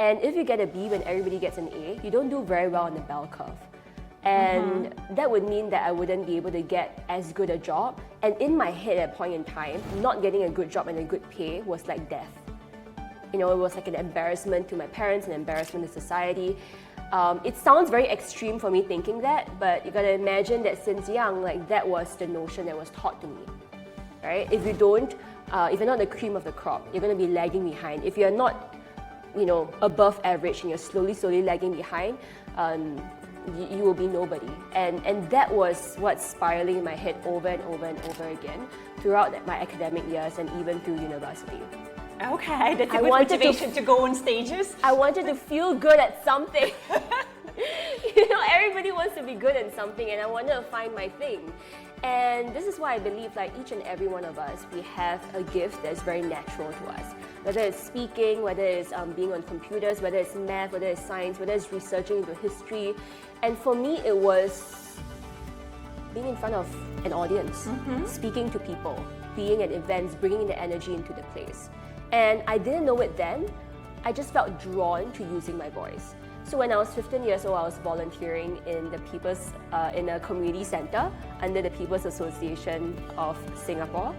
And if you get a B when everybody gets an A, you don't do very well on the bell curve. And that would mean that I wouldn't be able to get as good a job. And in my head at a point in time, not getting a good job and a good pay was like death. You know, it was like an embarrassment to my parents, an embarrassment to society. It sounds very extreme for me thinking that, but you gotta imagine that since young, like that was the notion that was taught to me, right? If you don't, if you're not the cream of the crop, you're gonna be lagging behind. If you're not, you know, above average and you're slowly lagging behind, you will be nobody. And that was what's spiraling in my head over and over and over again throughout my academic years and even through university. Okay, that's a good motivation to go on stages. I wanted to feel good at something. You know, everybody wants to be good at something, and I wanted to find my thing. And this is why I believe like each and every one of us, we have a gift that's very natural to us. Whether it's speaking, whether it's being on computers, whether it's math, whether it's science, whether it's researching into history. And for me, it was being in front of an audience, speaking to people, being at events, bringing the energy into the place. And I didn't know it then, I just felt drawn to using my voice. So when I was 15 years old, I was volunteering in in a community center under the People's Association of Singapore.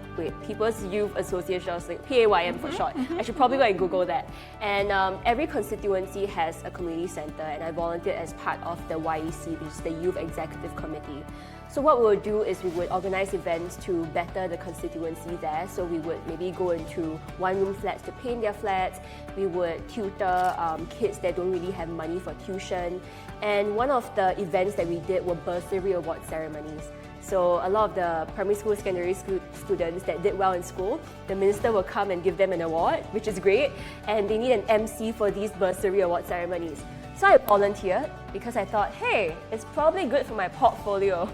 People's Youth Association of Singapore, PAYM for short. I should probably go and Google that. And every constituency has a community center, and I volunteered as part of the YEC, which is the Youth Executive Committee. So what we would do is we would organize events to better the constituency there. So we would maybe go into one-room flats to paint their flats. We would tutor kids that don't really have money for tuition. And one of the events that we did were bursary award ceremonies. So a lot of the primary school, secondary school students that did well in school, the minister will come and give them an award, which is great. And they need an MC for these bursary award ceremonies. So I volunteered because I thought, hey, it's probably good for my portfolio.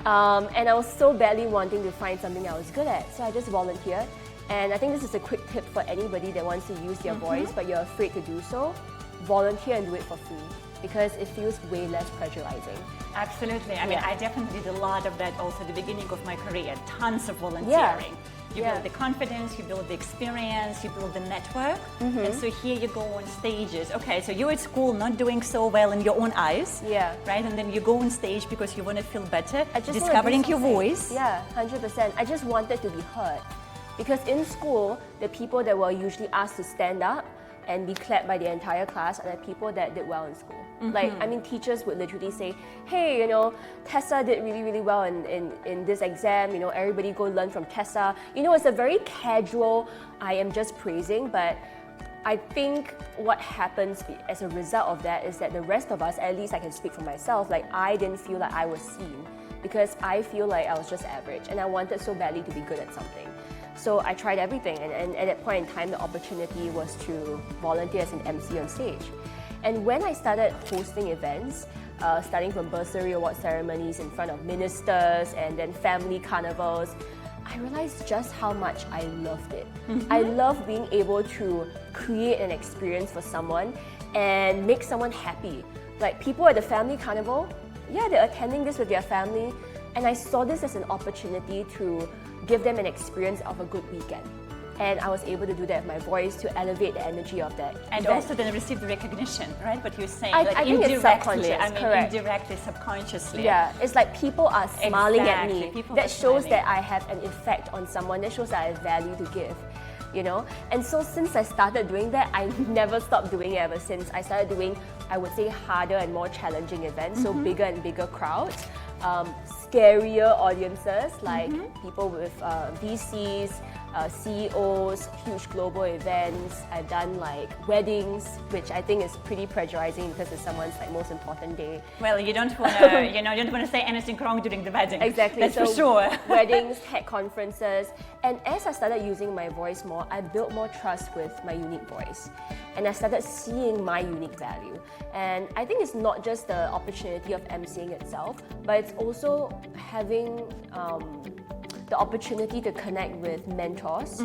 And I was so badly wanting to find something I was good at, so I just volunteered. And I think this is a quick tip for anybody that wants to use their voice but you're afraid to do so. Volunteer and do it for free because it feels way less pressurizing. Absolutely. I mean, I definitely did a lot of that also at the beginning of my career. Tons of volunteering. You build the confidence, you build the experience, you build the network. And so here you go on stages. Okay, so you're at school not doing so well in your own eyes. Right? And then you go on stage because you want to feel better, discovering your voice. 100%. I just wanted to be heard. Because in school, the people that were usually asked to stand up and be clapped by the entire class are the people that did well in school. Like, I mean, teachers would literally say, hey, you know, Tessa did really well in this exam, you know, everybody go learn from Tessa. You know, it's a very casual, I am just praising, but I think what happens as a result of that is that the rest of us, at least I can speak for myself, like I didn't feel like I was seen because I feel like I was just average and I wanted so badly to be good at something. So I tried everything, and at that point in time, the opportunity was to volunteer as an MC on stage. And when I started hosting events, starting from bursary award ceremonies in front of ministers and then family carnivals, I realized just how much I loved it. I love being able to create an experience for someone and make someone happy. Like people at the family carnival, they're attending this with their family, and I saw this as an opportunity to give them an experience of a good weekend. And I was able to do that with my voice to elevate the energy of that and event. also then receive the recognition, right? What you're saying, I think it's subconscious, correct. Indirectly, subconsciously. Yeah, it's like people are smiling at me. People that shows that I have an effect on someone. That shows that I have value to give, you know? And so since I started doing that, I never stopped doing it ever since. I started doing, I would say, harder and more challenging events, so bigger and bigger crowds. Scarier audiences like people with VCs, CEOs, huge global events. I've done like weddings, which I think is pretty pressurizing because it's someone's like most important day. Well, you don't want to, you don't want to say anything wrong during the wedding. Exactly, that's so for sure. Weddings, tech conferences, and as I started using my voice more, I built more trust with my unique voice, and I started seeing my unique value. And I think it's not just the opportunity of emceeing itself, but it's also having the opportunity to connect with mentors.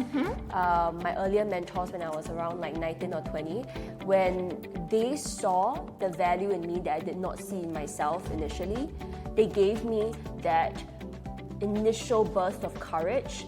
My earlier mentors when I was around like 19 or 20, when they saw the value in me that I did not see in myself initially, they gave me that initial burst of courage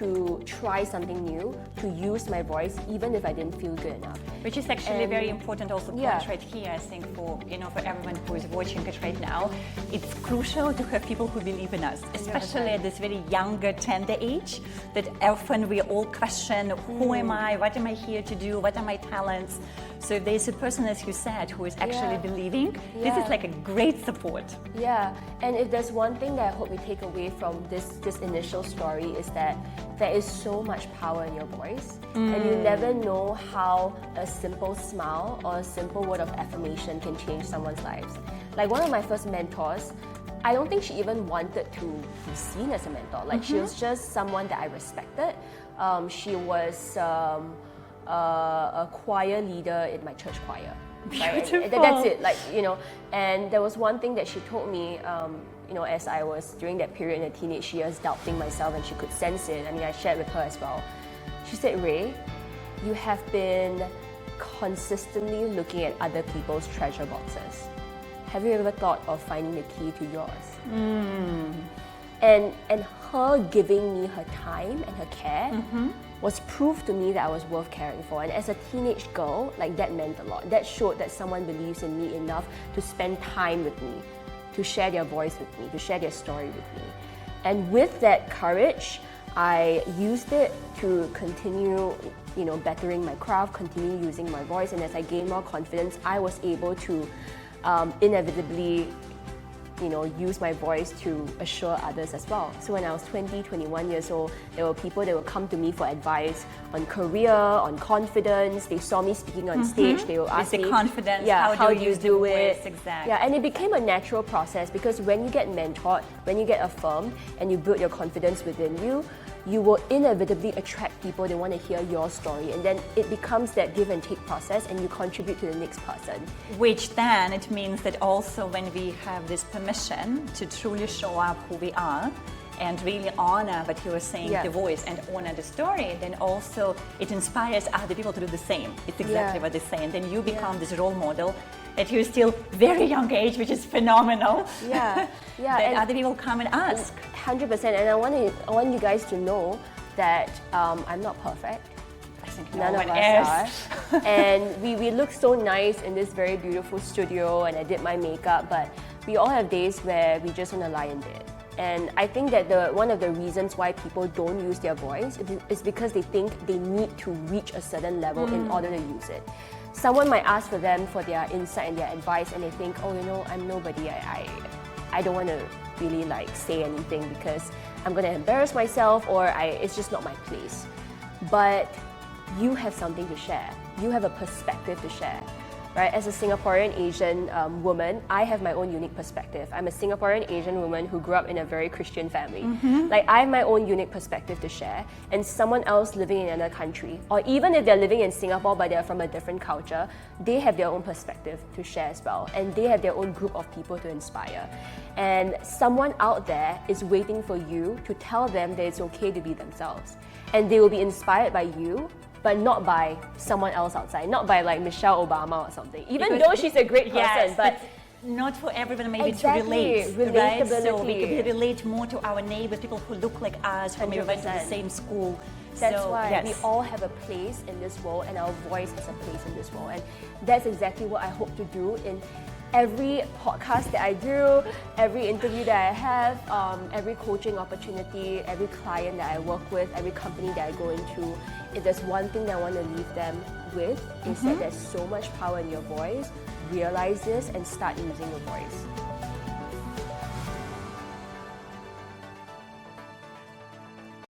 to try something new, to use my voice, even if I didn't feel good enough. Which is actually very important also point right here, I think, for for everyone who is watching it right now. It's crucial to have people who believe in us, especially at this very younger, tender age, that often we all question, who am I, what am I here to do, what are my talents? So if there's a person, as you said, who is actually believing, this is like a great support. Yeah, and if there's one thing that I hope we take away from this initial story is that there is so much power in your voice, and you never know how a simple smile or a simple word of affirmation can change someone's lives. Like one of my first mentors, I don't think she even wanted to be seen as a mentor. Like she was just someone that I respected. She was a choir leader in my church choir. Beautiful. That's it. Like and there was one thing that she told me. As I was during that period in the teenage years, doubting myself, and she could sense it. I mean, I shared with her as well. She said, "Rae, you have been consistently looking at other people's treasure boxes. Have you ever thought of finding the key to yours?" And her giving me her time and her care was proof to me that I was worth caring for. And as a teenage girl, like that meant a lot. That showed that someone believes in me enough to spend time with me, to share their voice with me, to share their story with me. And with that courage, I used it to continue, bettering my craft, continue using my voice. And as I gained more confidence, I was able to inevitably use my voice to assure others as well. So when I was 20, 21 years old, there were people that would come to me for advice on career, on confidence. They saw me speaking on stage. They would ask me, confidence, how do you do it? Exactly. Yeah, and it became a natural process because when you get mentored, when you get affirmed, and you build your confidence within you, you will inevitably attract people. They want to hear your story, and then it becomes that give and take process, and you contribute to the next person. Which then it means that also when we have this permission to truly show up who we are and really honor what you were saying, the voice, and honor the story, then also it inspires other people to do the same. It's exactly what they say, and then you become this role model at your still very young age, which is phenomenal. That and other people come and ask. 100%, and I want you guys to know that I'm not perfect. I think none of us are. And we look so nice in this very beautiful studio, and I did my makeup, but we all have days where we just want to lie in bed. And I think that one of the reasons why people don't use their voice is because they think they need to reach a certain level in order to use it. Someone might ask for them for their insight and their advice, and they think, oh, I'm nobody. I don't want to really say anything because I'm going to embarrass myself, or it's just not my place. But you have something to share. You have a perspective to share. Right? As a Singaporean Asian woman, I have my own unique perspective. I'm a Singaporean Asian woman who grew up in a very Christian family. I have my own unique perspective to share, and someone else living in another country, or even if they're living in Singapore but they're from a different culture, they have their own perspective to share as well, and they have their own group of people to inspire. And someone out there is waiting for you to tell them that it's okay to be themselves, and they will be inspired by you, but not by someone else outside, not by Michelle Obama or something. Even though she's a great person, but not for everyone maybe exactly, to relate, right? So we could relate more to our neighbors, people who look like us, who maybe went to the same school. That's why we all have a place in this world, and our voice has a place in this world. And that's exactly what I hope to do in every podcast that I do, every interview that I have, every coaching opportunity, every client that I work with, every company that I go into. If there's one thing that I want to leave them with, is that there's so much power in your voice. Realize this and start using your voice.